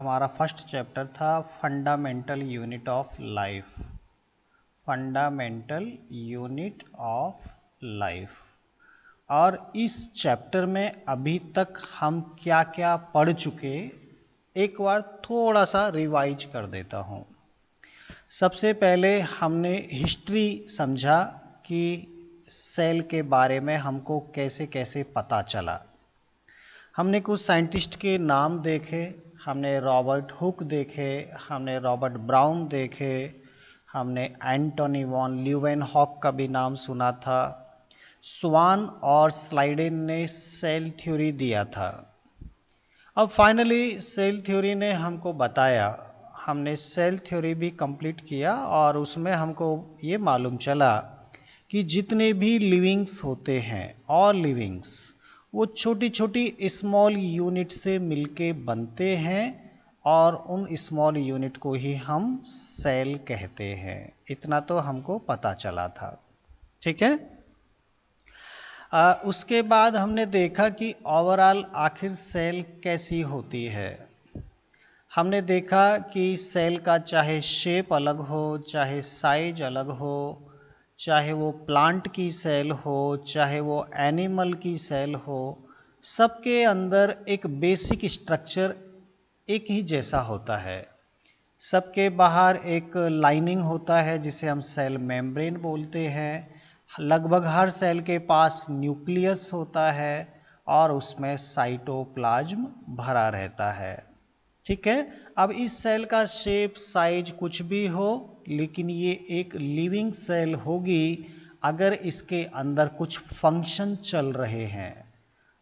हमारा first chapter था fundamental unit of life. Fundamental unit of life. और इस चैप्टर में अभी तक हम क्या क्या पढ़ चुके, एक बार थोड़ा सा रिवाइज कर देता हूँ। सबसे पहले हमने हिस्ट्री समझा कि सेल के बारे में हमको कैसे कैसे पता चला। हमने कुछ साइंटिस्ट के नाम देखे, हमने रॉबर्ट हुक देखे, हमने रॉबर्ट ब्राउन देखे, हमने एंटोनी वॉन ल्यूवेनहॉक का भी नाम सुना था। स्वान और स्लाइडेन ने सेल थ्योरी दिया था। अब फाइनली सेल थ्योरी ने हमको बताया, हमने सेल थ्योरी भी कंप्लीट किया और उसमें हमको ये मालूम चला कि जितने भी लिविंग्स होते हैं, ऑल लिविंग्स, वो छोटी छोटी स्मॉल यूनिट से मिलके बनते हैं और उन स्मॉल यूनिट को ही हम सेल कहते हैं। इतना तो हमको पता चला था, ठीक है। उसके बाद हमने देखा कि ओवरऑल आखिर सेल कैसी होती है। हमने देखा कि सेल का चाहे शेप अलग हो, चाहे साइज अलग हो, चाहे वो प्लांट की सेल हो, चाहे वो एनिमल की सेल हो, सबके अंदर एक बेसिक स्ट्रक्चर एक ही जैसा होता है। सबके बाहर एक लाइनिंग होता है जिसे हम सेल मेम्ब्रेन बोलते हैं। लगभग हर सेल के पास न्यूक्लियस होता है और उसमें साइटोप्लाज्म भरा रहता है, ठीक है। अब इस सेल का शेप साइज कुछ भी हो, लेकिन ये एक लिविंग सेल होगी अगर इसके अंदर कुछ फंक्शन चल रहे हैं।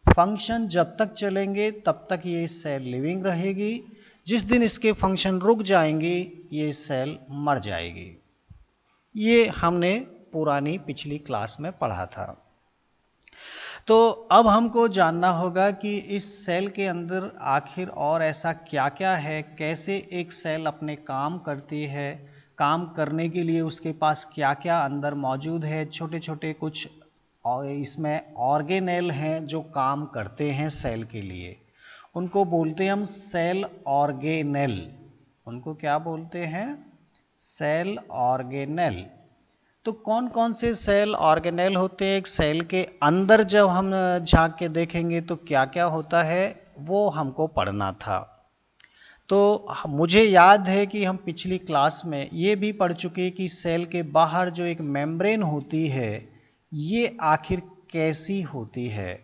फंक्शन जब तक चलेंगे तब तक ये सेल लिविंग रहेगी। जिस दिन इसके फंक्शन रुक जाएंगे ये सेल मर जाएगी। ये हमने पुरानी पिछली क्लास में पढ़ा था। तो अब हमको जानना होगा कि इस सेल के अंदर आखिर और ऐसा क्या क्या है, कैसे एक सेल अपने काम करती है, काम करने के लिए उसके पास क्या क्या अंदर मौजूद है। छोटे छोटे कुछ और इसमें ऑर्गेनेल हैं जो काम करते हैं सेल के लिए, उनको बोलते हैं हम सेल ऑर्गेनेल। उनको क्या बोलते हैं? Cell organelle. तो कौन कौन से सेल ऑर्गेनेल होते हैं एक सेल के अंदर, जब हम झांक के देखेंगे तो क्या क्या होता है वो हमको पढ़ना था। तो मुझे याद है कि हम पिछली क्लास में ये भी पढ़ चुके कि सेल के बाहर जो एक मेम्ब्रेन होती है ये आखिर कैसी होती है।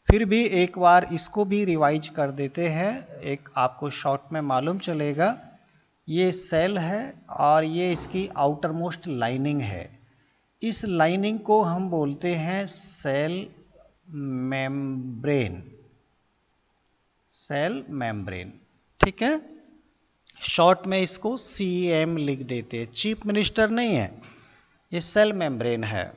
फिर भी एक बार इसको भी रिवाइज कर देते हैं, एक आपको शॉर्ट में मालूम चलेगा। ये सेल है और ये इसकी आउटर मोस्ट लाइनिंग है। इस लाइनिंग को हम बोलते हैं सेल मेम्ब्रेन। सेल मेम्ब्रेन, ठीक है। शॉर्ट में इसको CM लिख देते हैं, चीफ मिनिस्टर नहीं है, ये सेल मेम्ब्रेन है।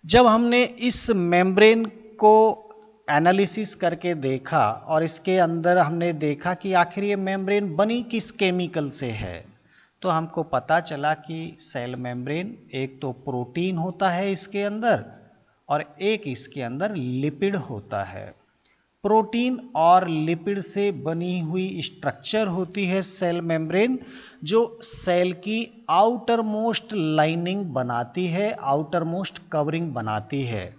जब हमने इस मेम्ब्रेन को एनालिसिस करके देखा और इसके अंदर हमने देखा कि आखिर ये मेम्ब्रेन बनी किस केमिकल से है, तो हमको पता चला कि सेल मेम्ब्रेन एक तो प्रोटीन होता है इसके अंदर और एक इसके अंदर लिपिड होता है। प्रोटीन और लिपिड से बनी हुई स्ट्रक्चर होती है सेल मेम्ब्रेन, जो सेल की आउटर मोस्ट लाइनिंग बनाती है, आउटर मोस्ट कवरिंग बनाती है।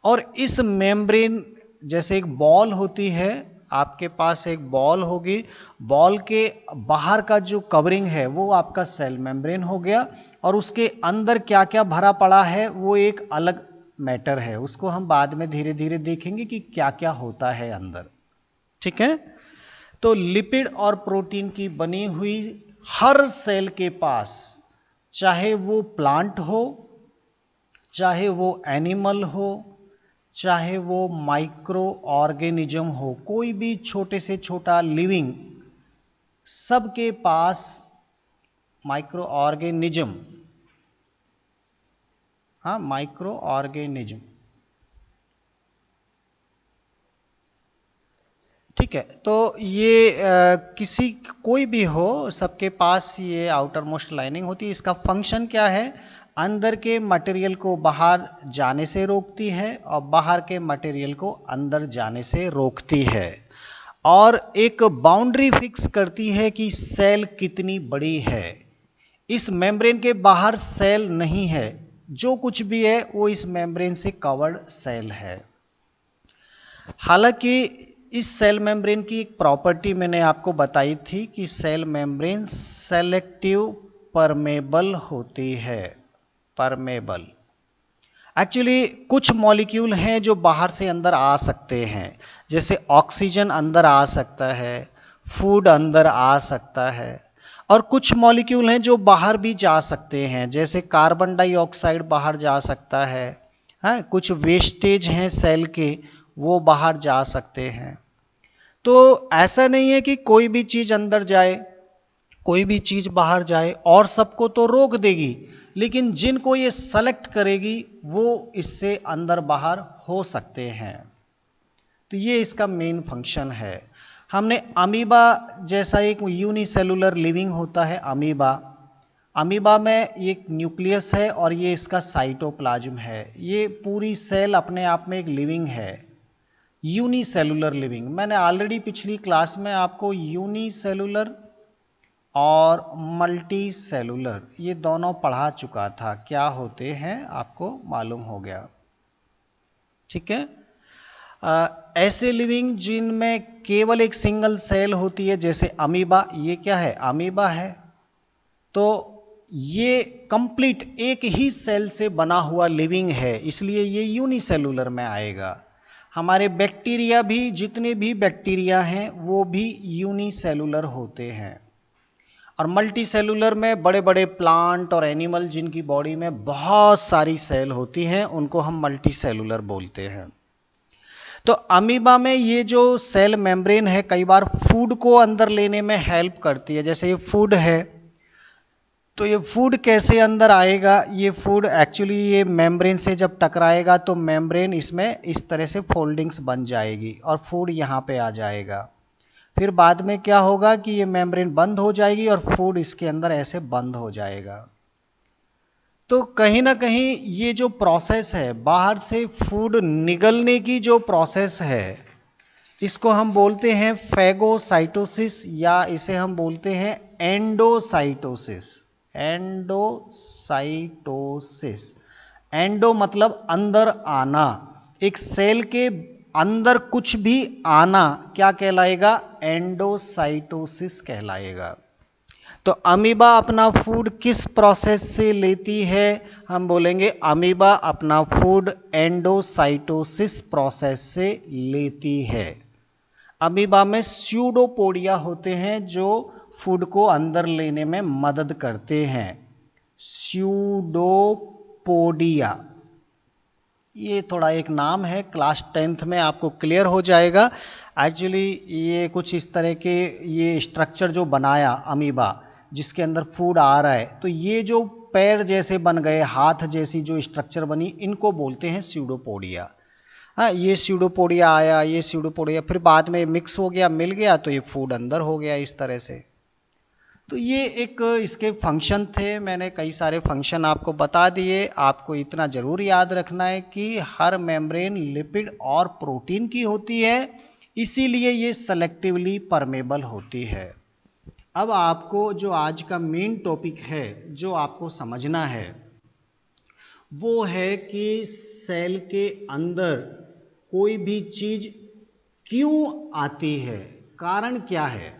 और इस मेम्ब्रेन जैसे एक बॉल होती है, आपके पास एक बॉल होगी, बॉल के बाहर का जो कवरिंग है वो आपका सेल मेम्ब्रेन हो गया और उसके अंदर क्या क्या भरा पड़ा है वो एक अलग मैटर है, उसको हम बाद में धीरे धीरे देखेंगे कि क्या क्या होता है अंदर, ठीक है। तो लिपिड और प्रोटीन की बनी हुई हर सेल के पास, चाहे वो प्लांट हो, चाहे वो एनिमल हो, चाहे वो माइक्रो ऑर्गेनिज्म हो, कोई भी छोटे से छोटा लिविंग, सबके पास माइक्रो ऑर्गेनिज्म, हाँ माइक्रो ऑर्गेनिज्म, ठीक है। तो ये किसी कोई भी हो सबके पास ये आउटर मोस्ट लाइनिंग होती है। इसका फंक्शन क्या है? अंदर के मटेरियल को बाहर जाने से रोकती है और बाहर के मटेरियल को अंदर जाने से रोकती है। और एक बाउंड्री फिक्स करती है कि सेल कितनी बड़ी है। इस मेम्ब्रेन के बाहर सेल नहीं है, जो कुछ भी है वो इस मेम्ब्रेन से कवर्ड सेल है। हालांकि इस सेल मेम्ब्रेन की एक प्रॉपर्टी मैंने आपको बताई थी कि सेल मेम्ब्रेन सेलेक्टिव परमेबल होती है। परमेबल एक्चुअली कुछ मॉलिक्यूल हैं जो बाहर से अंदर आ सकते हैं, जैसे ऑक्सीजन अंदर आ सकता है, फूड अंदर आ सकता है, और कुछ मॉलिक्यूल हैं जो बाहर भी जा सकते हैं, जैसे कार्बन डाइऑक्साइड बाहर जा सकता है, कुछ वेस्टेज हैं सेल के वो बाहर जा सकते हैं। तो ऐसा नहीं है कि कोई भी चीज अंदर जाए, कोई भी चीज बाहर जाए, और सबको तो रोक देगी, लेकिन जिनको ये सेलेक्ट करेगी वो इससे अंदर बाहर हो सकते हैं। तो ये इसका मेन फंक्शन है। हमने अमीबा जैसा एक यूनिसेलुलर लिविंग होता है अमीबा। अमीबा में एक न्यूक्लियस है और ये इसका साइटोप्लाज्म है। ये पूरी सेल अपने आप में एक लिविंग है, यूनिसेलुलर लिविंग। मैंने ऑलरेडी पिछली क्लास में आपको यूनिसेलुलर और मल्टी सेलुलर ये दोनों पढ़ा चुका था, क्या होते हैं आपको मालूम हो गया। ठीक है। ऐसे लिविंग जिनमें केवल एक सिंगल सेल होती है, जैसे अमीबा, ये क्या है अमीबा है, तो ये कंप्लीट एक ही सेल से बना हुआ लिविंग है, इसलिए ये यूनिसेलुलर में आएगा। हमारे बैक्टीरिया भी, जितने भी बैक्टीरिया हैं वो भी यूनिसेलुलर होते हैं। और मल्टी सेलुलर में बड़े बड़े प्लांट और एनिमल जिनकी बॉडी में बहुत सारी सेल होती हैं उनको हम मल्टी सेलुलर बोलते हैं। तो अमीबा में ये जो सेल मेम्ब्रेन है कई बार फूड को अंदर लेने में हेल्प करती है। जैसे ये फूड है, तो ये फूड कैसे अंदर आएगा, ये फूड एक्चुअली ये मेम्ब्रेन से जब टकराएगा तो मेम्ब्रेन इसमें इस तरह से फोल्डिंग्स बन जाएगी और फूड यहाँ पे आ जाएगा। फिर बाद में क्या होगा कि ये मेम्ब्रेन बंद हो जाएगी और फूड इसके अंदर ऐसे बंद हो जाएगा। तो कहीं ना कहीं ये जो प्रोसेस है बाहर से फूड निगलने की जो प्रोसेस है, इसको हम बोलते हैं फैगोसाइटोसिस, या इसे हम बोलते हैं एंडोसाइटोसिस। एंडोसाइटोसिस, एंडो मतलब अंदर आना, एक सेल के अंदर कुछ भी आना क्या कहलाएगा, एंडोसाइटोसिस कहलाएगा। तो अमीबा अपना फूड किस प्रोसेस से लेती है, हम बोलेंगे अमीबा अपना फूड एंडोसाइटोसिस प्रोसेस से लेती है। अमीबा में स्यूडोपोडिया होते हैं जो फूड को अंदर लेने में मदद करते हैं। स्यूडोपोडिया, ये थोड़ा एक नाम है, क्लास 10th में आपको क्लियर हो जाएगा। एक्चुअली ये कुछ इस तरह के ये स्ट्रक्चर जो बनाया अमीबा जिसके अंदर फूड आ रहा है, तो ये जो पैर जैसे बन गए, हाथ जैसी जो स्ट्रक्चर बनी, इनको बोलते हैं स्यूडोपोडिया। हाँ, ये स्यूडोपोडिया आया, ये स्यूडोपोडिया फिर बाद में मिक्स हो गया, मिल गया, तो ये फूड अंदर हो गया इस तरह से। तो ये एक इसके फंक्शन थे, मैंने कई सारे फंक्शन आपको बता दिए। आपको इतना जरूर याद रखना है कि हर मेम्ब्रेन लिपिड और प्रोटीन की होती है, इसीलिए ये सेलेक्टिवली परमेबल होती है। अब आपको जो आज का मेन टॉपिक है जो आपको समझना है वो है कि सेल के अंदर कोई भी चीज क्यों आती है, कारण क्या है,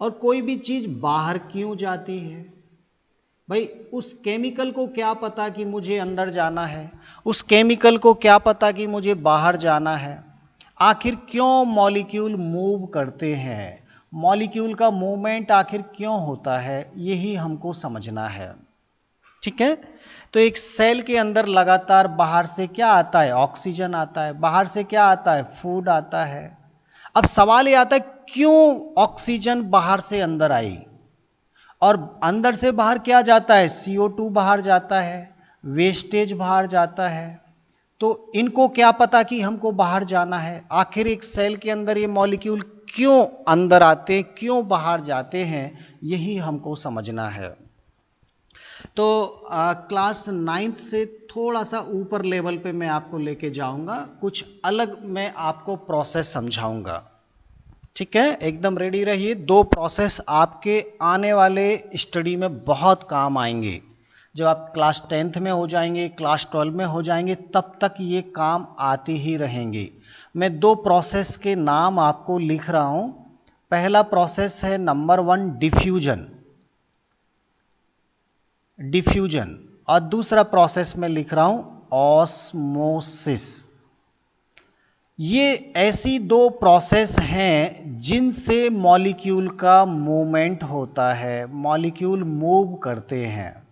और कोई भी चीज बाहर क्यों जाती है। भाई उस केमिकल को क्या पता कि मुझे अंदर जाना है, उस केमिकल को क्या पता कि मुझे बाहर जाना है। आखिर क्यों मॉलिक्यूल मूव करते हैं, मॉलिक्यूल का मूवमेंट आखिर क्यों होता है, यही हमको समझना है। ठीक है। तो एक सेल के अंदर लगातार बाहर से क्या आता है, ऑक्सीजन आता है, बाहर से क्या आता है, फूड आता है। अब सवाल ये आता है क्यों ऑक्सीजन बाहर से अंदर आई, और अंदर से बाहर क्या जाता है, CO2 बाहर जाता है, वेस्टेज बाहर जाता है। तो इनको क्या पता कि हमको बाहर जाना है। आखिर एक सेल के अंदर ये मॉलिक्यूल क्यों अंदर आते, क्यों बाहर जाते हैं, यही हमको समझना है। तो क्लास 9th से थोड़ा सा ऊपर लेवल पे मैं आपको लेके जाऊंगा, कुछ अलग मैं आपको प्रोसेस समझाऊंगा। ठीक है, एकदम रेडी रहिए। दो प्रोसेस आपके आने वाले स्टडी में बहुत काम आएंगे। जब आप क्लास 10th में हो जाएंगे, क्लास 12 में हो जाएंगे, तब तक ये काम आते ही रहेंगे। मैं दो प्रोसेस के नाम आपको लिख रहा हूं। पहला प्रोसेस है नंबर 1 डिफ्यूजन, डिफ्यूजन, और दूसरा प्रोसेस में लिख रहा हूं ऑस्मोसिस। ये ऐसी दो प्रोसेस हैं जिनसे मॉलिक्यूल का मूवमेंट होता है, मॉलिक्यूल मूव करते हैं,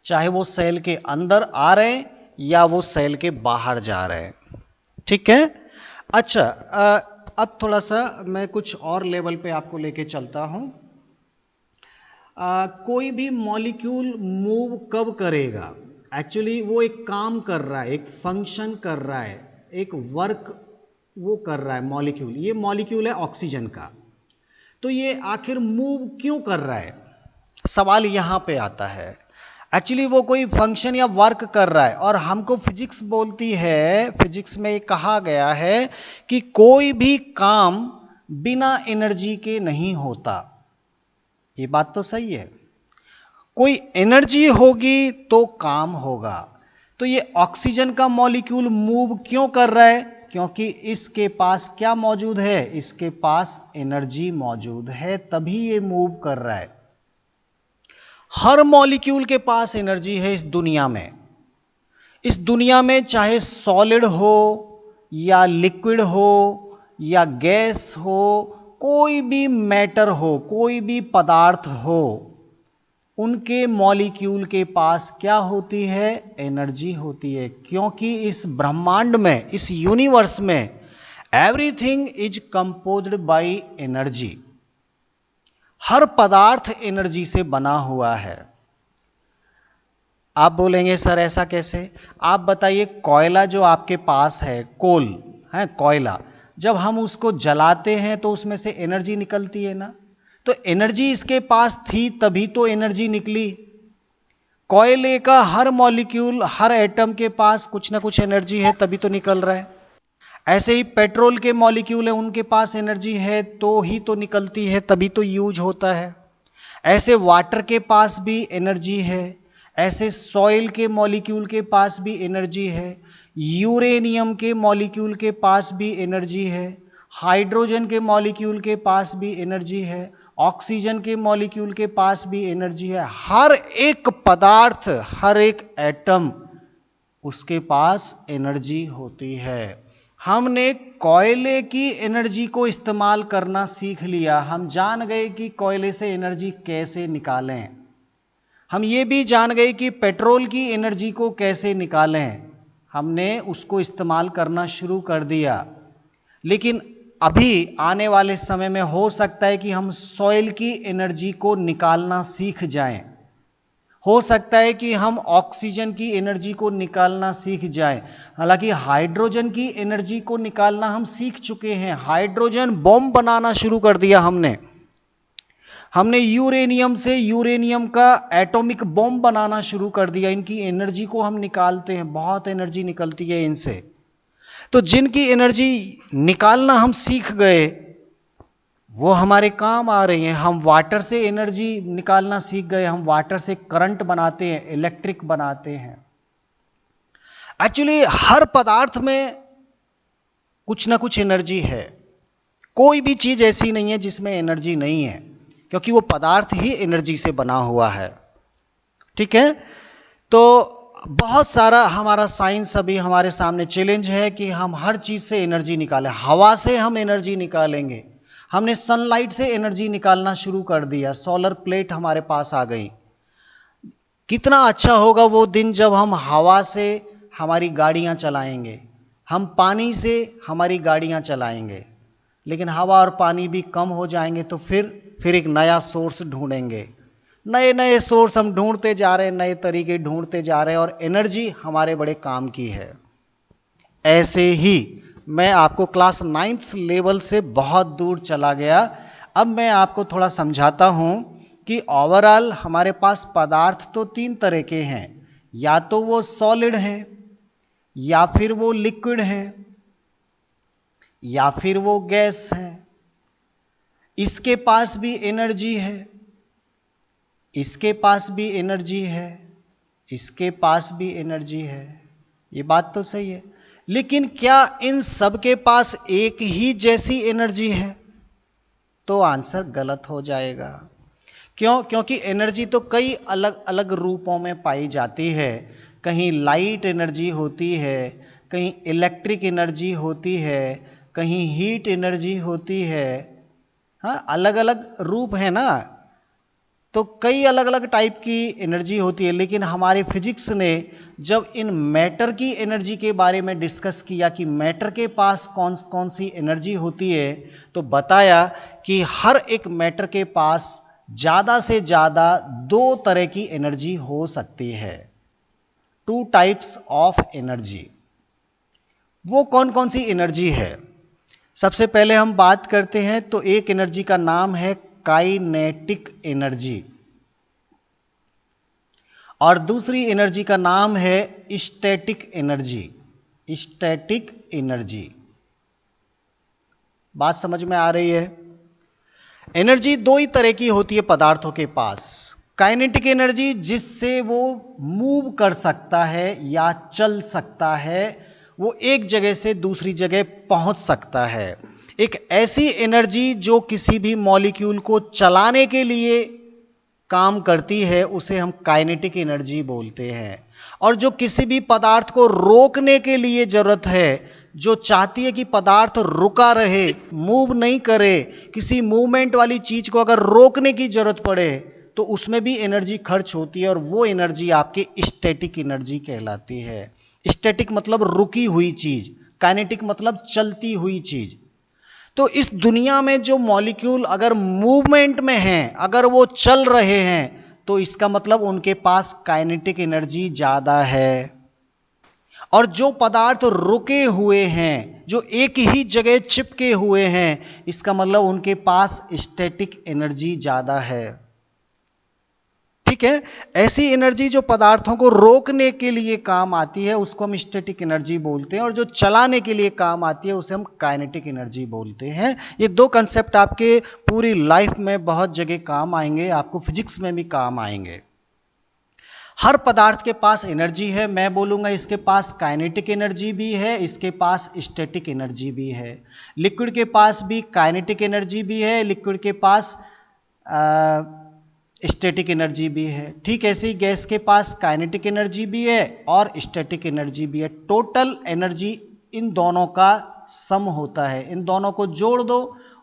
चाहे वो सेल के अंदर आ रहे हैं या वो सेल के बाहर जा रहे हैं। ठीक है, अच्छा, अब थोड़ा सा मैं कुछ और लेवल पे आपको लेके चलता हूं। कोई भी मॉलिक्यूल मूव कब करेगा? एक्चुअली वो एक काम कर रहा है, एक फंक्शन कर रहा है, एक वर्क वो कर रहा है मॉलिक्यूल। ये मॉलिक्यूल है ऑक्सीजन का, तो ये आखिर मूव क्यों कर रहा है? सवाल यहां पे आता है। एक्चुअली वो कोई फंक्शन या वर्क कर रहा है, और हमको फिजिक्स बोलती है, फिजिक्स में कहा गया है कि कोई भी काम बिना एनर्जी के नहीं होता। ये बात तो सही है, कोई एनर्जी होगी तो काम होगा। तो ये ऑक्सीजन का मॉलिक्यूल मूव क्यों कर रहा है? क्योंकि इसके पास क्या मौजूद है? इसके पास एनर्जी मौजूद है, तभी ये मूव कर रहा है। हर मॉलिक्यूल के पास एनर्जी है इस दुनिया में। इस दुनिया में चाहे सॉलिड हो या लिक्विड हो या गैस हो, कोई भी मैटर हो, कोई भी पदार्थ हो, उनके मॉलिक्यूल के पास क्या होती है? एनर्जी होती है। क्योंकि इस ब्रह्मांड में, इस यूनिवर्स में everything is composed by energy. हर पदार्थ एनर्जी से बना हुआ है। आप बोलेंगे सर ऐसा कैसे? आप बताइए, कोयला जो आपके पास है, कोल है, कोयला, जब हम उसको जलाते हैं तो उसमें से एनर्जी निकलती है ना। तो एनर्जी इसके पास थी तभी तो एनर्जी निकली। कोयले का हर मॉलिक्यूल, हर एटम के पास कुछ ना कुछ एनर्जी है, तभी तो निकल रहा है। ऐसे ही पेट्रोल के मॉलिक्यूल है, उनके पास एनर्जी है तो ही तो निकलती है, तभी तो यूज होता है। ऐसे वाटर के पास भी एनर्जी है, ऐसे सॉइल के मॉलिक्यूल के पास भी एनर्जी है, यूरेनियम के मॉलिक्यूल के पास भी एनर्जी है, हाइड्रोजन के मॉलिक्यूल के पास भी एनर्जी है, ऑक्सीजन के मॉलिक्यूल के पास भी एनर्जी है। हर एक पदार्थ, हर एक एटम, उसके पास एनर्जी होती है। हमने कोयले की एनर्जी को इस्तेमाल करना सीख लिया। हम जान गए कि कोयले से एनर्जी कैसे निकालें। हम ये भी जान गए कि पेट्रोल की एनर्जी को कैसे निकालें। हमने उसको इस्तेमाल करना शुरू कर दिया। लेकिन अभी आने वाले समय में हो सकता है कि हम सॉइल की एनर्जी को निकालना सीख जाएं। हो सकता है कि हम ऑक्सीजन की एनर्जी को निकालना सीख जाएं। हालांकि हाइड्रोजन की एनर्जी को निकालना हम सीख चुके हैं। हाइड्रोजन बॉम्ब बनाना शुरू कर दिया हमने यूरेनियम से यूरेनियम का एटॉमिक बॉम्ब बनाना शुरू कर दिया। इनकी एनर्जी को हम निकालते हैं, बहुत एनर्जी निकलती है इनसे। तो जिनकी एनर्जी निकालना हम सीख गए वो हमारे काम आ रही हैं। हम वाटर से एनर्जी निकालना सीख गए, हम वाटर से करंट बनाते हैं, इलेक्ट्रिक बनाते हैं। एक्चुअली हर पदार्थ में कुछ ना कुछ एनर्जी है। कोई भी चीज ऐसी नहीं है जिसमें एनर्जी नहीं है, क्योंकि वो पदार्थ ही एनर्जी से बना हुआ है। ठीक है, तो बहुत सारा हमारा साइंस अभी हमारे सामने चैलेंज है कि हम हर चीज से एनर्जी निकालें। हवा से हम एनर्जी निकालेंगे। हमने सनलाइट से एनर्जी निकालना शुरू कर दिया, सोलर प्लेट हमारे पास आ गई। कितना अच्छा होगा वो दिन जब हम हवा से हमारी गाड़ियां चलाएंगे, हम पानी से हमारी गाड़ियां चलाएंगे। लेकिन हवा और पानी भी कम हो जाएंगे, तो फिर एक नया सोर्स ढूंढेंगे। नए नए सोर्स हम ढूंढते जा रहे हैं, नए तरीके ढूंढते जा रहे हैं, और एनर्जी हमारे बड़े काम की है। ऐसे ही मैं आपको क्लास 9th लेवल से बहुत दूर चला गया। अब मैं आपको थोड़ा समझाता हूं कि ओवरऑल हमारे पास पदार्थ तो 3 तरह के हैं। या तो वो सॉलिड हैं, या फिर वो लिक्विड हैं, या फिर वो गैस है। इसके पास भी एनर्जी है, इसके पास भी एनर्जी है, इसके पास भी एनर्जी है। ये बात तो सही है, लेकिन क्या इन सब के पास एक ही जैसी एनर्जी है? तो आंसर गलत हो जाएगा। क्यों? क्योंकि एनर्जी तो कई अलग अलग रूपों में पाई जाती है। कहीं लाइट एनर्जी होती है, कहीं इलेक्ट्रिक एनर्जी होती है, कहीं हीट एनर्जी होती है। हाँ, अलग अलग रूप है ना, तो कई अलग अलग टाइप की एनर्जी होती है। लेकिन हमारे फिजिक्स ने जब इन मैटर की एनर्जी के बारे में डिस्कस किया कि मैटर के पास कौन कौन सी एनर्जी होती है, तो बताया कि हर एक मैटर के पास ज़्यादा से ज़्यादा दो तरह की एनर्जी हो सकती है, टू टाइप्स ऑफ एनर्जी। वो कौन कौन सी एनर्जी है? सबसे पहले हम बात करते हैं तो एक एनर्जी का नाम है काइनेटिक एनर्जी, और दूसरी एनर्जी का नाम है स्टैटिक एनर्जी। स्टैटिक एनर्जी, बात समझ में आ रही है? एनर्जी दो ही तरह की होती है पदार्थों के पास। काइनेटिक एनर्जी जिससे वो मूव कर सकता है या चल सकता है, वो एक जगह से दूसरी जगह पहुंच सकता है। एक ऐसी एनर्जी जो किसी भी मॉलिक्यूल को चलाने के लिए काम करती है, उसे हम काइनेटिक एनर्जी बोलते हैं। और जो किसी भी पदार्थ को रोकने के लिए जरूरत है, जो चाहती है कि पदार्थ रुका रहे, मूव नहीं करे, किसी मूवमेंट वाली चीज को अगर रोकने की जरूरत पड़े तो उसमें भी एनर्जी खर्च होती है, और वो एनर्जी आपकी स्टैटिक एनर्जी कहलाती है। स्टैटिक मतलब रुकी हुई चीज, काइनेटिक मतलब चलती हुई चीज। तो इस दुनिया में जो मॉलिक्यूल अगर मूवमेंट में हैं, अगर वो चल रहे हैं, तो इसका मतलब उनके पास काइनेटिक एनर्जी ज्यादा है। और जो पदार्थ रुके हुए हैं, जो एक ही जगह चिपके हुए हैं, इसका मतलब उनके पास स्टैटिक एनर्जी ज्यादा है। ठीक है, ऐसी एनर्जी जो पदार्थों को रोकने के लिए काम आती है उसको हम स्टैटिक एनर्जी बोलते हैं, और जो चलाने के लिए काम आती है उसे हम काइनेटिक एनर्जी बोलते हैं। ये दो कंसेप्ट आपके पूरी लाइफ में बहुत जगह काम आएंगे, आपको फिजिक्स में भी काम आएंगे। हर पदार्थ के पास एनर्जी है। मैं बोलूंगा इसके पास काइनेटिक एनर्जी भी है, इसके पास स्टैटिक एनर्जी भी है। लिक्विड के पास भी काइनेटिक एनर्जी भी है, लिक्विड के पास स्टैटिक एनर्जी भी है। ठीक ऐसे ही गैस के पास काइनेटिक एनर्जी भी है और स्टैटिक एनर्जी भी है। टोटल एनर्जी इन दोनों का सम होता है, इन दोनों को जोड़ दो,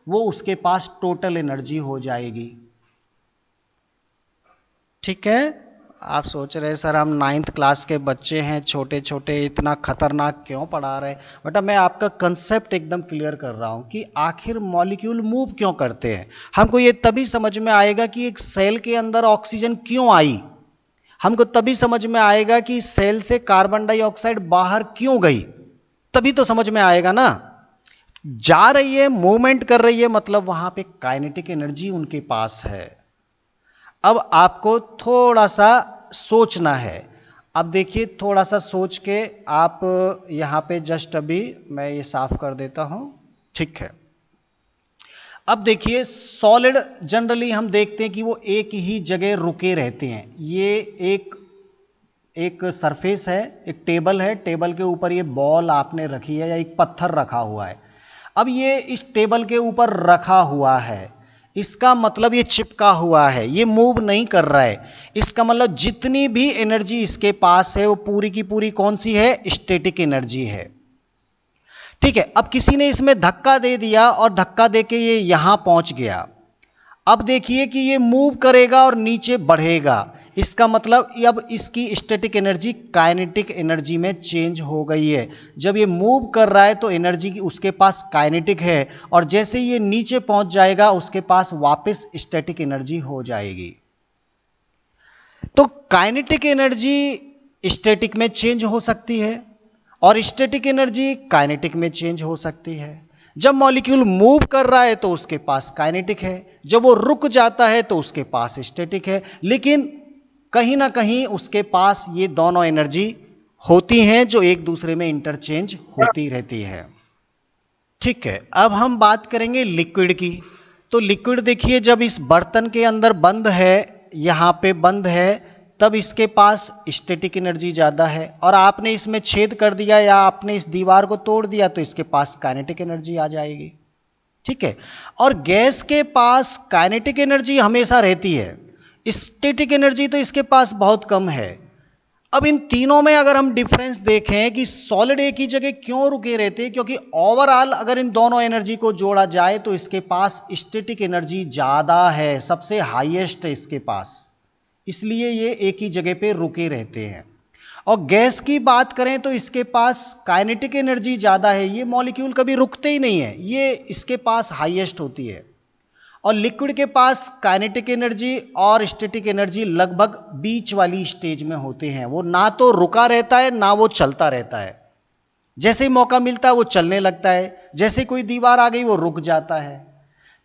वो उसके पास टोटल एनर्जी हो जाएगी। ठीक है, आप सोच रहे सर हम 9th क्लास के बच्चे हैं, छोटे छोटे, इतना खतरनाक क्यों पढ़ा रहे हैं? बेटा मैं आपका कंसेप्ट एकदम क्लियर कर रहा हूं कि आखिर मॉलिक्यूल मूव क्यों करते हैं। हमको ये तभी समझ में आएगा कि एक सेल के अंदर ऑक्सीजन क्यों आई, हमको तभी समझ में आएगा कि सेल से कार्बन डाइऑक्साइड बाहर क्यों गई, तभी तो समझ में आएगा ना। जा रही है, मूवमेंट कर रही है, मतलब वहां पे काइनेटिक एनर्जी उनके पास है। अब आपको थोड़ा सा सोचना है। अब देखिए, थोड़ा सा सोच के आप यहां पे जस्ट अभी मैं ये साफ कर देता हूं। ठीक है, अब देखिए सॉलिड जनरली हम देखते हैं कि वो एक ही जगह रुके रहते हैं। ये एक सरफेस है, एक टेबल है, टेबल के ऊपर ये बॉल आपने रखी है या एक पत्थर रखा हुआ है। अब ये इस टेबल के ऊपर रखा हुआ है, इसका मतलब ये चिपका हुआ है, ये मूव नहीं कर रहा है। इसका मतलब जितनी भी एनर्जी इसके पास है वो पूरी की पूरी कौन सी है? स्टैटिक एनर्जी है। ठीक है, अब किसी ने इसमें धक्का दे दिया और धक्का देके ये यहां पहुंच गया। अब देखिए कि ये मूव करेगा और नीचे बढ़ेगा, इसका मतलब अब इसकी स्टैटिक एनर्जी काइनेटिक एनर्जी में चेंज हो गई है। जब ये मूव कर रहा है तो एनर्जी उसके पास काइनेटिक है, और जैसे ये नीचे पहुंच जाएगा उसके पास वापस स्टैटिक एनर्जी हो जाएगी। तो काइनेटिक एनर्जी स्टैटिक में चेंज हो सकती है और स्टैटिक एनर्जी काइनेटिक में चेंज हो सकती है। जब मॉलिक्यूल मूव कर रहा है तो उसके पास काइनेटिक है, जब वो रुक जाता है तो उसके पास स्टैटिक है। लेकिन कहीं ना कहीं उसके पास ये दोनों एनर्जी होती हैं जो एक दूसरे में इंटरचेंज होती रहती है। ठीक है, अब हम बात करेंगे लिक्विड की। तो लिक्विड देखिए, जब इस बर्तन के अंदर बंद है, यहाँ पे बंद है, तब इसके पास स्टैटिक एनर्जी ज़्यादा है, और आपने इसमें छेद कर दिया या आपने इस दीवार को तोड़ दिया तो इसके पास काइनेटिक एनर्जी आ जाएगी। ठीक है, और गैस के पास काइनेटिक एनर्जी हमेशा रहती है, स्टैटिक एनर्जी तो इसके पास बहुत कम है। अब इन तीनों में अगर हम डिफरेंस देखें कि सॉलिड एक ही जगह क्यों रुके रहते हैं, क्योंकि ओवरऑल अगर इन दोनों एनर्जी को जोड़ा जाए तो इसके पास स्टैटिक एनर्जी ज़्यादा है, सबसे हाईएस्ट है इसके पास, इसलिए ये एक ही जगह पे रुके रहते हैं। और गैस की बात करें तो इसके पास काइनेटिक एनर्जी ज़्यादा है, ये मॉलिक्यूल कभी रुकते ही नहीं है, ये इसके पास हाईएस्ट होती है। और लिक्विड के पास काइनेटिक एनर्जी और स्टैटिक एनर्जी लगभग बीच वाली स्टेज में होते हैं, वो ना तो रुका रहता है ना वो चलता रहता है, जैसे ही मौका मिलता है वो चलने लगता है, जैसे कोई दीवार आ गई वो रुक जाता है।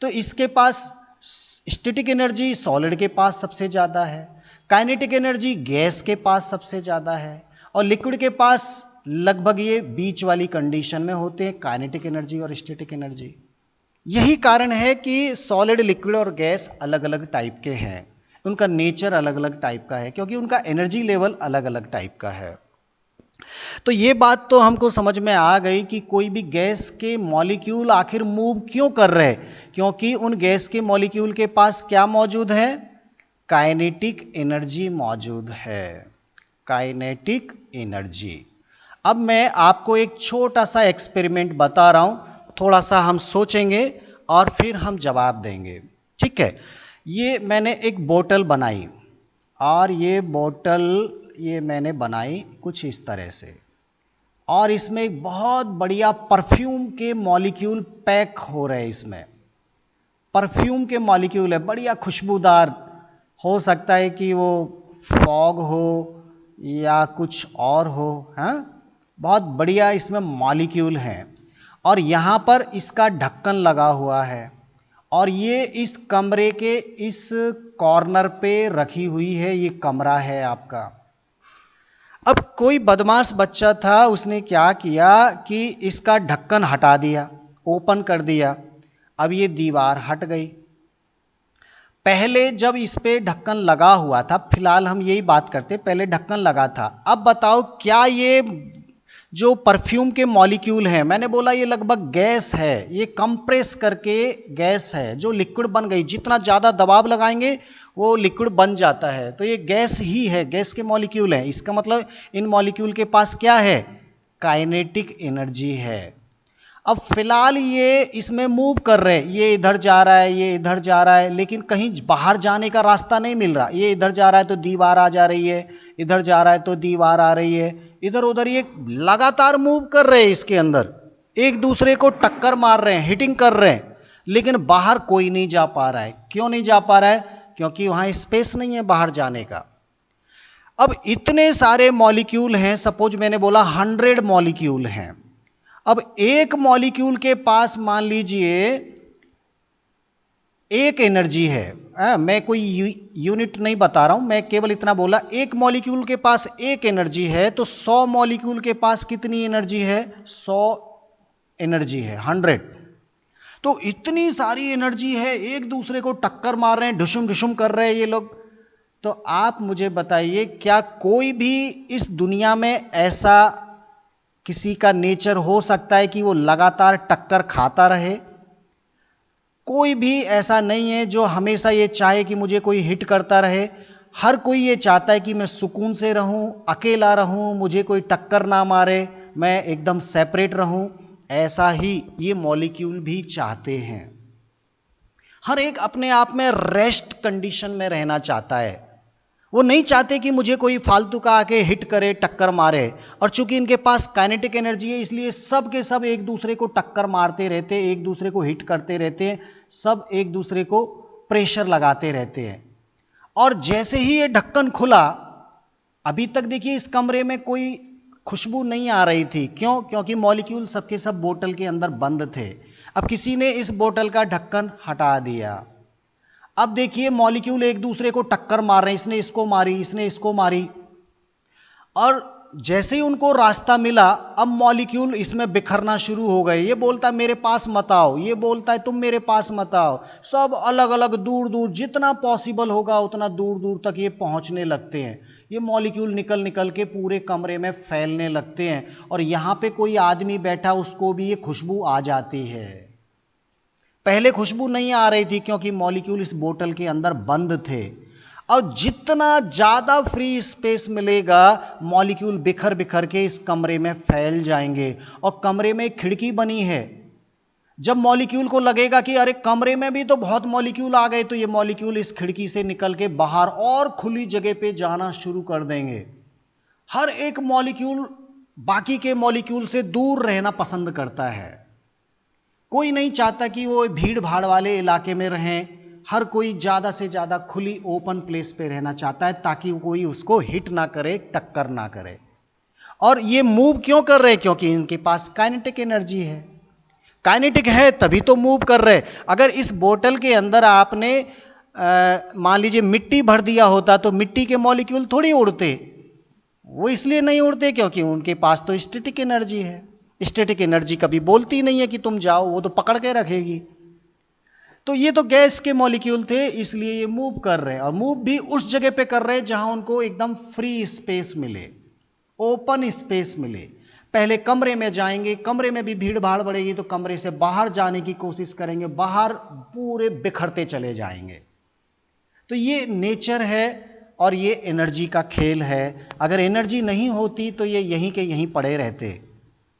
तो इसके पास स्टैटिक एनर्जी सॉलिड के पास सबसे ज़्यादा है, काइनेटिक एनर्जी गैस के पास सबसे ज़्यादा है, और लिक्विड के पास लगभग ये बीच वाली कंडीशन में होते हैं, काइनेटिक एनर्जी और स्टैटिक एनर्जी। यही कारण है कि सॉलिड, लिक्विड और गैस अलग अलग टाइप के हैं, उनका नेचर अलग अलग टाइप का है, क्योंकि उनका एनर्जी लेवल अलग अलग टाइप का है। तो ये बात तो हमको समझ में आ गई कि कोई भी गैस के मॉलिक्यूल आखिर मूव क्यों कर रहे हैं, क्योंकि उन गैस के मॉलिक्यूल के पास क्या मौजूद है, काइनेटिक एनर्जी मौजूद है, काइनेटिक एनर्जी। अब मैं आपको एक छोटा सा एक्सपेरिमेंट बता रहा हूं, थोड़ा सा हम सोचेंगे और फिर हम जवाब देंगे। ठीक है, ये मैंने एक बोतल बनाई, और ये बोतल ये मैंने बनाई कुछ इस तरह से, और इसमें एक बहुत बढ़िया परफ्यूम के मॉलिक्यूल पैक हो रहे हैं, इसमें परफ्यूम के मॉलिक्यूल है, बढ़िया खुशबूदार, हो सकता है कि वो फॉग हो या कुछ और हो, हाँ, बहुत बढ़िया इसमें मॉलिक्यूल हैं। और यहाँ पर इसका ढक्कन लगा हुआ है, और ये इस कमरे के इस कॉर्नर पे रखी हुई है, ये कमरा है आपका। अब कोई बदमाश बच्चा था, उसने क्या किया कि इसका ढक्कन हटा दिया, ओपन कर दिया, अब ये दीवार हट गई। पहले जब इस पे ढक्कन लगा हुआ था, फिलहाल हम यही बात करते, पहले ढक्कन लगा था, अब बताओ क्या ये जो परफ्यूम के मॉलिक्यूल हैं, मैंने बोला ये लगभग गैस है, ये कंप्रेस करके गैस है जो लिक्विड बन गई, जितना ज़्यादा दबाव लगाएंगे वो लिक्विड बन जाता है, तो ये गैस ही है, गैस के मॉलिक्यूल हैं। इसका मतलब इन मॉलिक्यूल के पास क्या है, काइनेटिक एनर्जी है। अब फिलहाल ये इसमें मूव कर रहे हैं, ये इधर जा रहा है, ये इधर जा रहा है, लेकिन कहीं बाहर जाने का रास्ता नहीं मिल रहा, ये इधर जा रहा है तो दीवार आ जा रही है, इधर जा रहा है तो दीवार आ रही है, इधर उधर ये लगातार मूव कर रहे हैं, इसके अंदर एक दूसरे को टक्कर मार रहे हैं, हिटिंग कर रहे हैं, लेकिन बाहर कोई नहीं जा पा रहा है। क्यों नहीं जा पा रहा है, क्योंकि वहां स्पेस नहीं है बाहर जाने का। अब इतने सारे मॉलिक्यूल हैं, सपोज मैंने बोला 100 मॉलिक्यूल हैं, अब एक मॉलिक्यूल के पास मान लीजिए एक एनर्जी है, मैं कोई यूनिट नहीं बता रहा हूं, मैं केवल इतना बोला, एक मॉलिक्यूल के पास एक एनर्जी है, तो 100 मॉलिक्यूल के पास कितनी एनर्जी है, 100 एनर्जी है, 100। तो इतनी सारी एनर्जी है, एक दूसरे को टक्कर मार रहे हैं, ढुसुम ढुसुम कर रहे हैं ये लोग। तो आप मुझे बताइए, क्या कोई भी इस दुनिया में ऐसा किसी का नेचर हो सकता है कि वो लगातार टक्कर खाता रहे? कोई भी ऐसा नहीं है जो हमेशा ये चाहे कि मुझे कोई हिट करता रहे। हर कोई ये चाहता है कि मैं सुकून से रहूं, अकेला रहूं, मुझे कोई टक्कर ना मारे, मैं एकदम सेपरेट रहूं। ऐसा ही ये मॉलिक्यूल भी चाहते हैं। हर एक अपने आप में रेस्ट कंडीशन में रहना चाहता है, वो नहीं चाहते कि मुझे कोई फालतू का आके हिट करे, टक्कर मारे। और चूंकि इनके पास काइनेटिक एनर्जी है, इसलिए सब के सब एक दूसरे को टक्कर मारते रहते हैं, एक दूसरे को हिट करते रहते हैं, सब एक दूसरे को प्रेशर लगाते रहते हैं। और जैसे ही ये ढक्कन खुला, अभी तक देखिए इस कमरे में कोई खुशबू नहीं आ रही थी। क्यों? क्योंकि मॉलिक्यूल सबके सब बोतल के अंदर बंद थे। अब किसी ने इस बोतल का ढक्कन हटा दिया, अब देखिए मॉलिक्यूल एक दूसरे को टक्कर मार रहे हैं, इसने इसको मारी, इसने इसको मारी, और जैसे ही उनको रास्ता मिला, अब मॉलिक्यूल इसमें बिखरना शुरू हो गए। ये बोलता है मेरे पास मत आओ, ये बोलता है तुम मेरे पास मत आओ। सब अलग अलग दूर दूर, जितना पॉसिबल होगा उतना दूर दूर तक ये पहुंचने लगते हैं। ये मॉलिक्यूल निकल निकल के पूरे कमरे में फैलने लगते हैं, और यहां पे कोई आदमी बैठा उसको भी ये खुशबू आ जाती है। पहले खुशबू नहीं आ रही थी क्योंकि मॉलिक्यूल इस बोतल के अंदर बंद थे। और जितना ज्यादा फ्री स्पेस मिलेगा, मॉलिक्यूल बिखर बिखर के इस कमरे में फैल जाएंगे। और कमरे में एक खिड़की बनी है। जब मॉलिक्यूल को लगेगा कि अरे कमरे में भी तो बहुत मॉलिक्यूल आ गए, तो ये मॉलिक्यूल इस खिड़की से निकल के बाहर और खुली जगह पे जाना शुरू कर देंगे। हर एक मॉलिक्यूल बाकी के मॉलिक्यूल से दूर रहना पसंद करता है। कोई नहीं चाहता कि वो भीड़ भाड़ वाले इलाके में रहें। हर कोई ज्यादा से ज्यादा खुली ओपन प्लेस पे रहना चाहता है, ताकि कोई उसको हिट ना करे, टक्कर ना करे। और ये मूव क्यों कर रहे हैं? क्योंकि इनके पास काइनेटिक एनर्जी है। काइनेटिक है तभी तो मूव कर रहे। अगर इस बोतल के अंदर आपने मान लीजिए मिट्टी भर दिया होता, तो मिट्टी के मॉलिक्यूल थोड़ी उड़ते। वो इसलिए नहीं उड़ते क्योंकि उनके पास तो स्टैटिक एनर्जी है। स्टैटिक एनर्जी कभी बोलती नहीं है कि तुम जाओ, वो तो पकड़ के रखेगी। तो ये तो गैस के मॉलिक्यूल थे, इसलिए ये मूव कर रहे हैं। और मूव भी उस जगह पे कर रहे हैं जहां उनको एकदम फ्री स्पेस मिले, ओपन स्पेस मिले। पहले कमरे में जाएंगे, कमरे में भी भीड़ भाड़ बढ़ेगी तो कमरे से बाहर जाने की कोशिश करेंगे, बाहर पूरे बिखरते चले जाएंगे। तो ये नेचर है और ये एनर्जी का खेल है। अगर एनर्जी नहीं होती तो ये यहीं के यहीं पड़े रहते।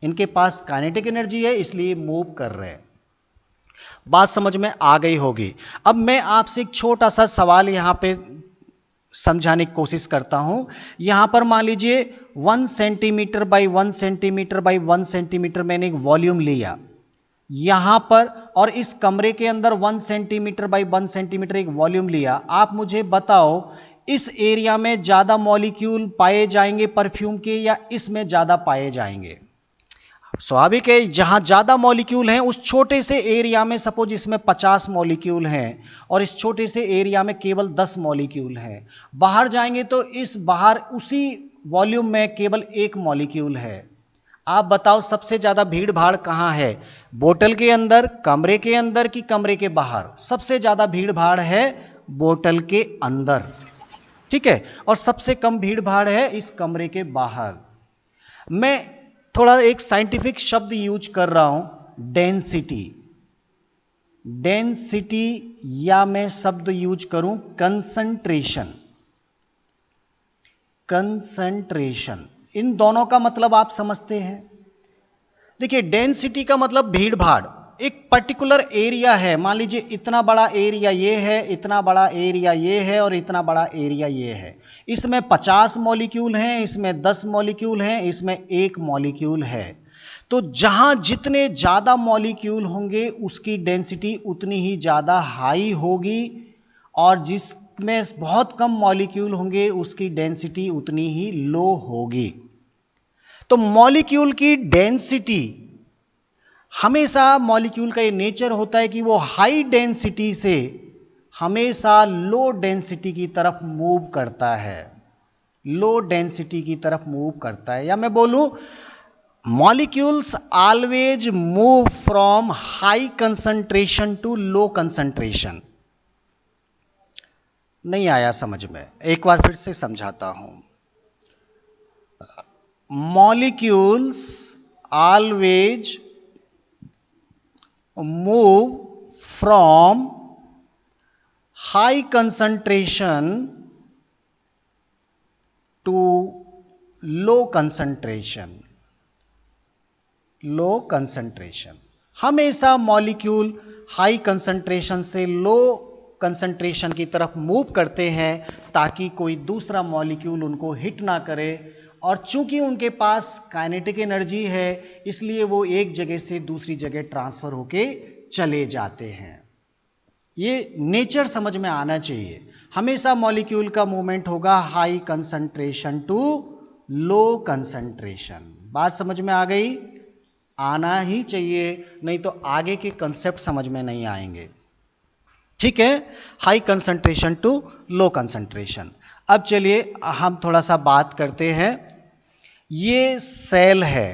इनके पास काइनेटिक एनर्जी है, इसलिए मूव कर रहे हैं। बात समझ में आ गई होगी। अब मैं आपसे एक छोटा सा सवाल यहां पे समझाने की कोशिश करता हूं। यहां पर मान लीजिए 1 centimetre by 1 centimetre by 1 centimetre मैंने एक वॉल्यूम लिया यहां पर, और इस कमरे के अंदर 1 सेंटीमीटर बाई 1 सेंटीमीटर एक वॉल्यूम लिया। आप मुझे बताओ इस एरिया में ज्यादा मॉलिक्यूल पाए जाएंगे परफ्यूम के, या इसमें ज्यादा पाए जाएंगे? स्वाभाविक है, जहां ज्यादा मॉलिक्यूल हैं उस छोटे से एरिया में, सपोज इसमें 50 मॉलिक्यूल हैं और इस छोटे से एरिया में केवल 10 मॉलिक्यूल हैं। बाहर जाएंगे तो इस बाहर उसी वॉल्यूम में केवल 1 मॉलिक्यूल है। आप बताओ सबसे ज्यादा भीड़ भाड़ कहां है? बोतल के अंदर, कमरे के अंदर कि कमरे के बाहर? सबसे ज्यादा भीड़ भाड़ है बोतल के अंदर, ठीक है। और सबसे कम भीड़ भाड़ है इस कमरे के बाहर। मैं थोड़ा एक साइंटिफिक शब्द यूज कर रहा हूं, डेंसिटी। डेंसिटी, या मैं शब्द यूज करूं कंसंट्रेशन। कंसंट्रेशन, इन दोनों का मतलब आप समझते हैं। देखिए, डेंसिटी का मतलब भीड़ भाड़। एक पर्टिकुलर एरिया है, मान लीजिए इतना बड़ा एरिया ये है, इतना बड़ा एरिया ये है, और इतना बड़ा एरिया ये है। इसमें 50 मॉलिक्यूल हैं, इसमें 10 मॉलिक्यूल हैं, इसमें 1 मॉलिक्यूल है। तो जहां जितने ज्यादा मॉलिक्यूल होंगे उसकी डेंसिटी उतनी ही ज्यादा हाई होगी, और जिसमें बहुत कम मॉलिक्यूल होंगे उसकी डेंसिटी उतनी ही लो होगी। तो मॉलिक्यूल की डेंसिटी हमेशा, मॉलिक्यूल का ये नेचर होता है कि वो हाई डेंसिटी से हमेशा लो डेंसिटी की तरफ मूव करता है। लो डेंसिटी की तरफ मूव करता है, या मैं बोलूं molecules always move from high concentration to low concentration. नहीं आया समझ में? एक बार फिर से समझाता हूं। Molecules always move from high concentration to low concentration. Low concentration, हमेशा मॉलिक्यूल हाई कंसंट्रेशन से लो कंसंट्रेशन की तरफ मूव करते हैं ताकि कोई दूसरा मॉलिक्यूल उनको हिट ना करे। और चूंकि उनके पास काइनेटिक एनर्जी है, इसलिए वो एक जगह से दूसरी जगह ट्रांसफर होके चले जाते हैं। ये नेचर समझ में आना चाहिए। हमेशा मॉलिक्यूल का मूवमेंट होगा high concentration to low concentration. बात समझ में आ गई? आना ही चाहिए, नहीं तो आगे के कंसेप्ट समझ में नहीं आएंगे, ठीक है। High concentration to low concentration. अब चलिए हम थोड़ा सा बात करते हैं ये सेल है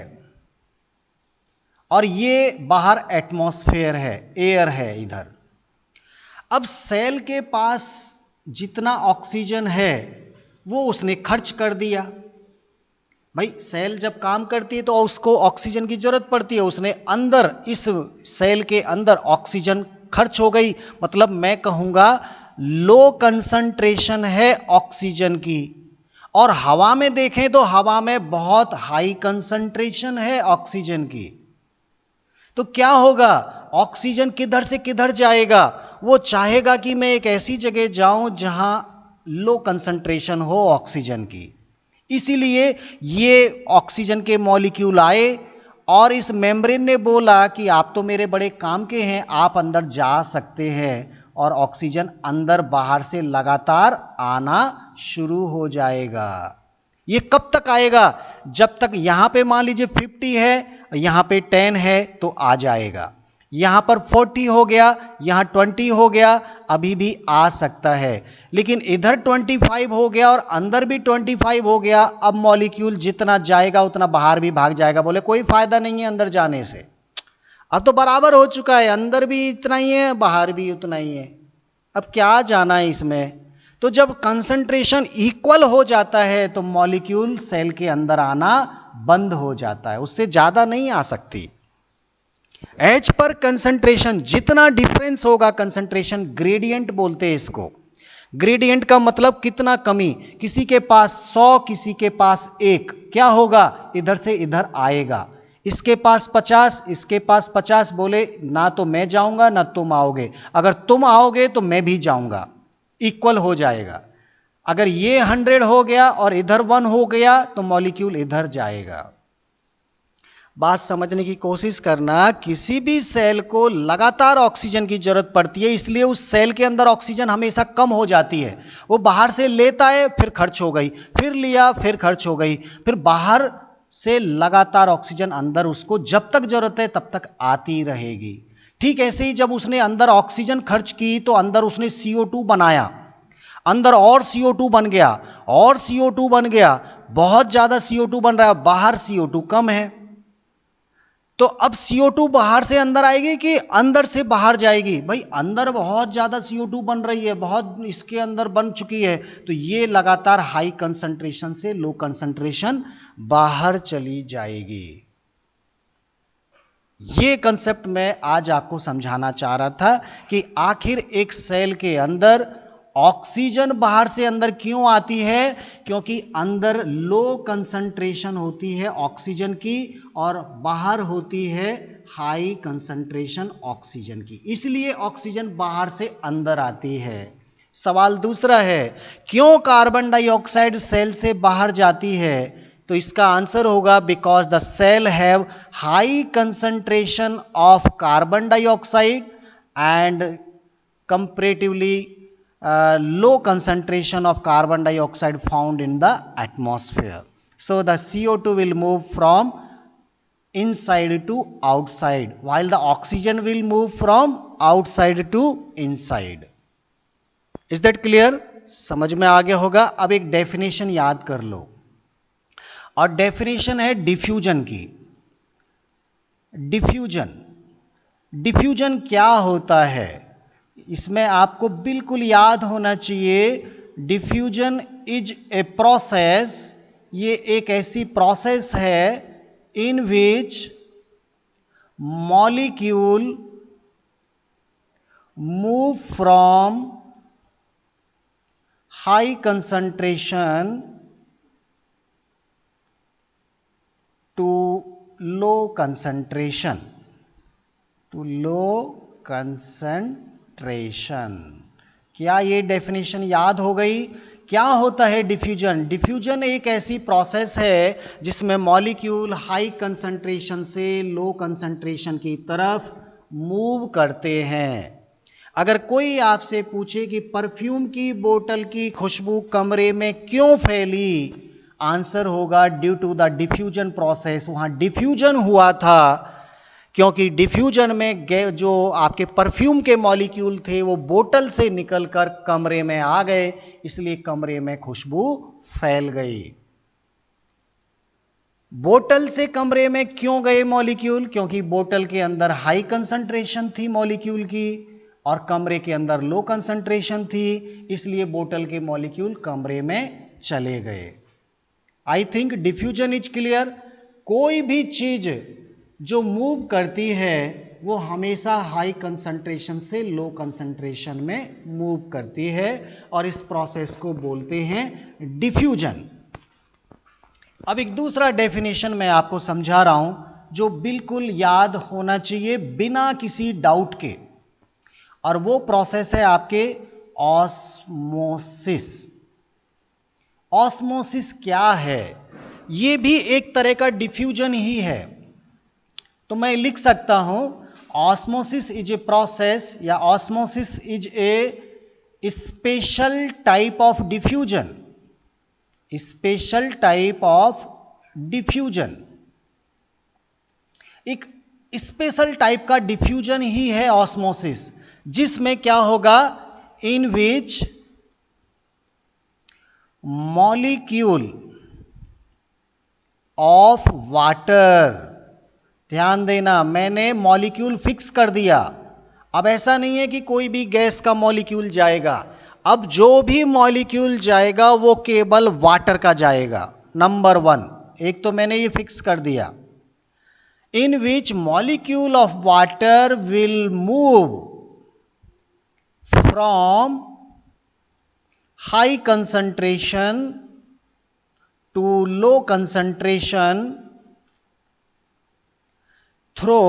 और ये बाहर एटमॉस्फेयर है, एयर है इधर। अब सेल के पास जितना ऑक्सीजन है वो उसने खर्च कर दिया। भाई सेल जब काम करती है तो उसको ऑक्सीजन की जरूरत पड़ती है, उसने अंदर इस सेल के अंदर ऑक्सीजन खर्च हो गई, मतलब मैं कहूंगा लो कंसंट्रेशन है ऑक्सीजन की। और हवा में देखें तो हवा में बहुत हाई कंसंट्रेशन है ऑक्सीजन की। तो क्या होगा, ऑक्सीजन किधर से किधर जाएगा, वो चाहेगा कि मैं एक ऐसी जगह जाऊं जहां लो कंसंट्रेशन हो ऑक्सीजन की। इसीलिए ये ऑक्सीजन के मॉलिक्यूल आए और इस मेम्ब्रेन ने बोला कि आप तो मेरे बड़े काम के हैं, आप अंदर जा सकते हैं, और ऑक्सीजन अंदर बाहर से लगातार आना शुरू हो जाएगा। ये कब तक आएगा, जब तक यहां पे मान लीजिए 50 है, यहां पे 10 है तो आ जाएगा, यहां पर 40 हो गया, यहां 20 हो गया, अभी भी आ सकता है। लेकिन इधर 25 हो गया और अंदर भी 25 हो गया, अब मॉलिक्यूल जितना जाएगा उतना बाहर भी भाग जाएगा। बोले कोई फायदा नहीं है अंदर जाने से, अब तो बराबर हो चुका है, अंदर भी इतना ही है बाहर भी उतना ही है, अब क्या जाना है इसमें। तो जब कंसंट्रेशन इक्वल हो जाता है तो मॉलिक्यूल सेल के अंदर आना बंद हो जाता है, उससे ज्यादा नहीं आ सकती। एच पर कंसंट्रेशन जितना डिफरेंस होगा, कंसंट्रेशन ग्रेडियंट बोलते हैं इसको। ग्रेडियंट का मतलब कितना कमी, किसी के पास 100 किसी के पास 1, क्या होगा, इधर से इधर आएगा। इसके पास 50 इसके पास 50, बोले ना तो मैं जाऊंगा ना तुम आओगे, अगर तुम आओगे तो मैं भी जाऊंगा, इक्वल हो जाएगा। अगर ये 100 हो गया और इधर 1 हो गया तो मॉलिक्यूल इधर जाएगा। बात समझने की कोशिश करना, किसी भी सेल को लगातार ऑक्सीजन की जरूरत पड़ती है, इसलिए उस सेल के अंदर ऑक्सीजन हमेशा कम हो जाती है। वो बाहर से लेता है फिर खर्च हो गई, फिर लिया फिर खर्च हो गई, फिर बाहर से लगातार ऑक्सीजन अंदर उसको जब तक जरूरत है तब तक आती रहेगी। ठीक ऐसे ही जब उसने अंदर ऑक्सीजन खर्च की तो अंदर उसने CO2 बनाया, अंदर और CO2 बन गया और CO2 बन गया, बहुत ज्यादा CO2 बन रहा है, बाहर CO2 कम है। तो अब CO2 बाहर से अंदर आएगी कि अंदर से बाहर जाएगी, भाई अंदर बहुत ज्यादा CO2 बन रही है, बहुत इसके अंदर बन चुकी है, तो ये लगातार हाई कंसंट्रेशन से लो कंसंट्रेशन बाहर चली जाएगी। ये कंसेप्ट मैं आज आपको समझाना चाह रहा था कि आखिर एक सेल के अंदर ऑक्सीजन बाहर से अंदर क्यों आती है, क्योंकि अंदर लो कंसंट्रेशन होती है ऑक्सीजन की और बाहर होती है हाई कंसंट्रेशन ऑक्सीजन की, इसलिए ऑक्सीजन बाहर से अंदर आती है। सवाल दूसरा है, क्यों कार्बन डाइऑक्साइड सेल से बाहर जाती है, तो इसका आंसर होगा because the cell have high concentration of carbon dioxide and comparatively low concentration of carbon dioxide found in the atmosphere. So the CO2 will move from inside to outside while the oxygen will move from outside to inside. Is that clear? समझ में आ गया होगा। अब एक definition याद कर लो, और definition है डिफ्यूजन की। डिफ्यूजन, डिफ्यूजन क्या होता है, इसमें आपको बिल्कुल याद होना चाहिए, डिफ्यूजन इज ए प्रोसेस, ये एक ऐसी प्रोसेस है in which molecule move from high concentration to low concentration, to low concentration. क्या ये डेफिनेशन याद हो गई? क्या होता है डिफ्यूजन? डिफ्यूजन एक ऐसी प्रोसेस है जिसमें मॉलिक्यूल हाई कंसंट्रेशन से लो कंसंट्रेशन की तरफ मूव करते हैं। अगर कोई आपसे पूछे कि परफ्यूम की बोतल की खुशबू कमरे में क्यों फैली, आंसर होगा due to the diffusion process. वहां डिफ्यूजन हुआ था क्योंकि डिफ्यूजन में जो आपके परफ्यूम के मॉलिक्यूल थे वो बोतल से निकलकर कमरे में आ गए, इसलिए कमरे में खुशबू फैल गई। बोतल से कमरे में क्यों गए मॉलिक्यूल? क्योंकि बोतल के अंदर हाई कंसंट्रेशन थी मॉलिक्यूल की और कमरे के अंदर लो कंसंट्रेशन थी, इसलिए बोतल के मॉलिक्यूल कमरे में चले गए। I think diffusion is clear. कोई भी चीज जो मूव करती है वो हमेशा हाई कंसंट्रेशन से लो कंसंट्रेशन में मूव करती है और इस प्रोसेस को बोलते हैं डिफ्यूजन। अब एक दूसरा डेफिनेशन मैं आपको समझा रहा हूं जो बिल्कुल याद होना चाहिए बिना किसी डाउट के, और वो प्रोसेस है आपके ऑस्मोसिस। ऑस्मोसिस क्या है? ये भी एक तरह का डिफ्यूजन ही है। तो मैं लिख सकता हूं ऑस्मोसिस इज ए प्रोसेस या osmosis is a special type of diffusion. Special type of diffusion, एक स्पेशल टाइप का डिफ्यूजन ही है ऑस्मोसिस, जिसमें क्या होगा, इन विच मॉलिक्यूल ऑफ वाटर, ध्यान देना मैंने मॉलिक्यूल फिक्स कर दिया। अब ऐसा नहीं है कि कोई भी गैस का मॉलिक्यूल जाएगा, अब जो भी मॉलिक्यूल जाएगा वो केवल वाटर का जाएगा। नंबर 1, एक तो मैंने ये फिक्स कर दिया, in which molecule of water will move from high concentration to low concentration through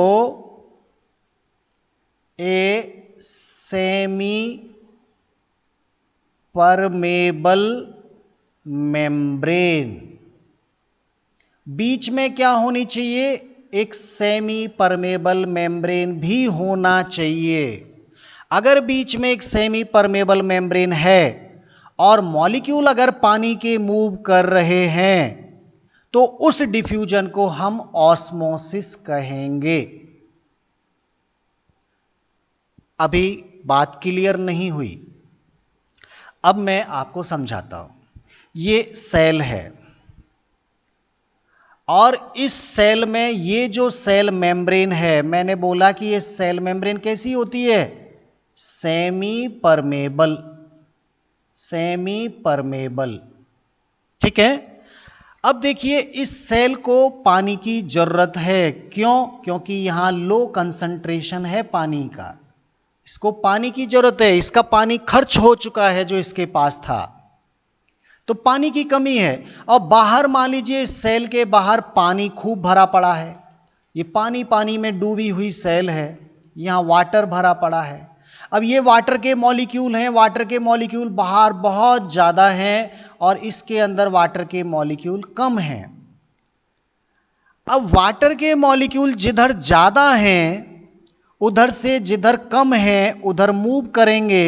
a semipermeable membrane. बीच में क्या होनी चाहिए? एक सेमी परमेबल मेम्ब्रेन भी होना चाहिए। अगर बीच में एक सेमी परमेबल मेम्ब्रेन है और मॉलिक्यूल अगर पानी के मूव कर रहे हैं तो उस डिफ्यूजन को हम ऑस्मोसिस कहेंगे। अभी बात क्लियर नहीं हुई, अब मैं आपको समझाता हूं। ये सेल है और इस सेल में ये जो सेल मेम्ब्रेन है, मैंने बोला कि ये सेल मेम्ब्रेन कैसी होती है? Semi permeable. सेमी परमेबल, ठीक है। अब देखिए इस सेल को पानी की जरूरत है। क्यों? क्योंकि यहां लो कंसंट्रेशन है पानी का, इसको पानी की जरूरत है, इसका पानी खर्च हो चुका है जो इसके पास था, तो पानी की कमी है। और बाहर मान लीजिए इस सेल के बाहर पानी खूब भरा पड़ा है, ये पानी पानी में डूबी हुई सेल है, यहां वाटर भरा पड़ा है। अब ये वाटर के मॉलिक्यूल हैं, वाटर के मॉलिक्यूल बाहर बहुत ज्यादा हैं और इसके अंदर वाटर के मॉलिक्यूल कम हैं। अब वाटर के मॉलिक्यूल जिधर ज्यादा हैं उधर से जिधर कम है उधर मूव करेंगे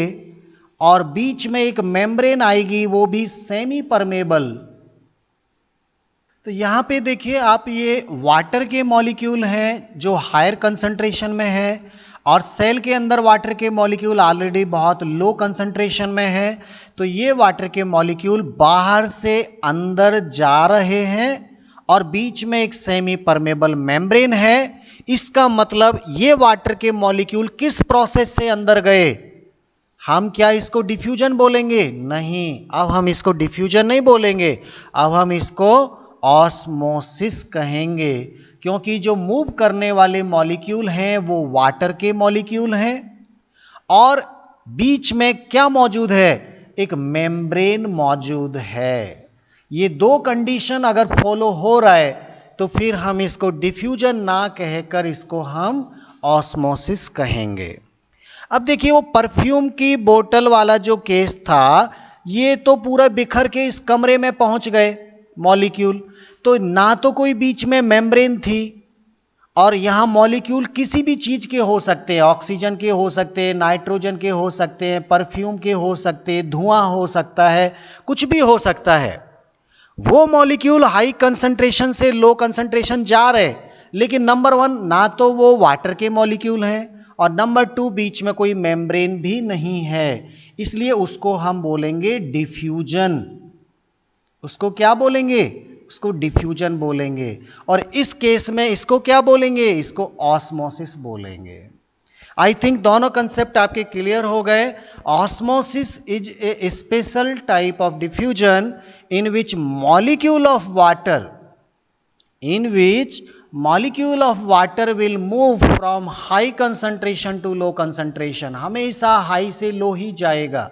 और बीच में एक मेम्ब्रेन आएगी, वो भी सेमी परमेबल। तो यहां पे देखिए आप, ये वाटर के मॉलिक्यूल हैं जो हायर कंसंट्रेशन में है और सेल के अंदर वाटर के मॉलिक्यूल ऑलरेडी बहुत लो कंसंट्रेशन में है। तो ये वाटर के मॉलिक्यूल बाहर से अंदर जा रहे हैं और बीच में एक सेमी परमेबल मेम्ब्रेन है। इसका मतलब ये वाटर के मॉलिक्यूल किस प्रोसेस से अंदर गए? हम क्या इसको डिफ्यूजन बोलेंगे? नहीं, अब हम इसको डिफ्यूजन नहीं बोलेंगे, अब हम इसको ऑस्मोसिस कहेंगे। क्योंकि जो मूव करने वाले मॉलिक्यूल हैं वो वाटर के मॉलिक्यूल हैं और बीच में क्या मौजूद है? एक मेम्ब्रेन मौजूद है। ये दो कंडीशन अगर फॉलो हो रहा है तो फिर हम इसको डिफ्यूजन ना कहकर इसको हम ऑस्मोसिस कहेंगे। अब देखिए वो परफ्यूम की बोतल वाला जो केस था, ये तो पूरा बिखर के इस कमरे में पहुंच गए मॉलिक्यूल, तो ना तो कोई बीच में मेम्ब्रेन थी और यहां मॉलिक्यूल किसी भी चीज के हो सकते हैं, ऑक्सीजन के हो सकते हैं, नाइट्रोजन के हो सकते हैं, परफ्यूम के हो सकते हैं, धुआं हो सकता है, कुछ भी हो सकता है। वो मॉलिक्यूल हाई कंसंट्रेशन से लो कंसंट्रेशन जा रहे, लेकिन नंबर 1 ना तो वो वाटर के मॉलिक्यूल हैं और नंबर 2 बीच में कोई मेम्ब्रेन भी नहीं है, इसलिए उसको हम बोलेंगे डिफ्यूजन। उसको क्या बोलेंगे? उसको डिफ्यूजन बोलेंगे, और इस केस में इसको क्या बोलेंगे, इसको ऑस्मोसिस बोलेंगे। आई थिंक दोनों कंसेप्ट आपके क्लियर हो गए। Osmosis is a special type of diffusion in which molecule of water will move from high concentration to low concentration, हमेशा हाई से लो ही जाएगा,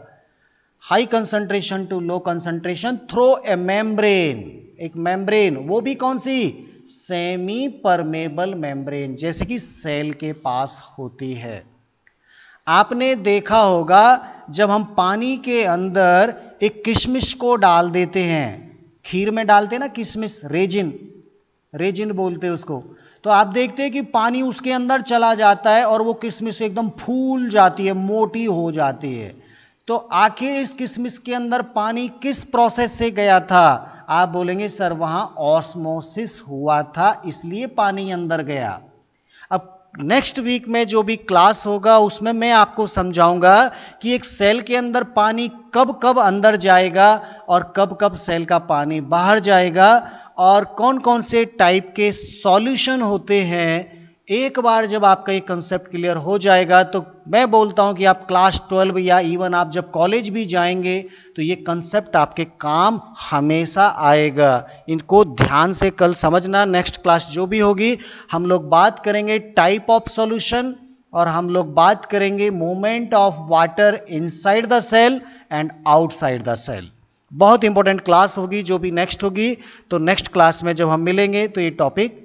high concentration to low concentration through a membrane, एक membrane, वो भी कौन सी, semi permeable membrane, जैसे कि सेल के पास होती है। आपने देखा होगा जब हम पानी के अंदर एक किशमिश को डाल देते हैं, खीर में डालते हैं ना किशमिश, रेजिन बोलते हैं उसको, तो आप देखते हैं कि पानी उसके अंदर चला जाता है और वो किशमिश एकदम फूल जाती है, मोटी हो जाती है। तो आखिर इस किशमिश के अंदर पानी किस प्रोसेस से गया था, आप बोलेंगे सर वहां ऑस्मोसिस हुआ था, इसलिए पानी अंदर गया। अब नेक्स्ट वीक में जो भी क्लास होगा उसमें मैं आपको समझाऊंगा कि एक सेल के अंदर पानी कब कब अंदर जाएगा और कब कब सेल का पानी बाहर जाएगा, और कौन कौन से टाइप के सॉल्यूशन होते हैं। एक बार जब आपका ये कंसेप्ट क्लियर हो जाएगा तो मैं बोलता हूं कि आप क्लास 12 या इवन आप जब कॉलेज भी जाएंगे तो ये कंसेप्ट आपके काम हमेशा आएगा। इनको ध्यान से कल समझना। नेक्स्ट क्लास जो भी होगी हम लोग बात करेंगे टाइप ऑफ सॉल्यूशन, और हम लोग बात करेंगे movement of water inside the cell and outside the cell. बहुत इंपॉर्टेंट क्लास होगी जो भी नेक्स्ट होगी। तो नेक्स्ट क्लास में जब हम मिलेंगे तो ये टॉपिक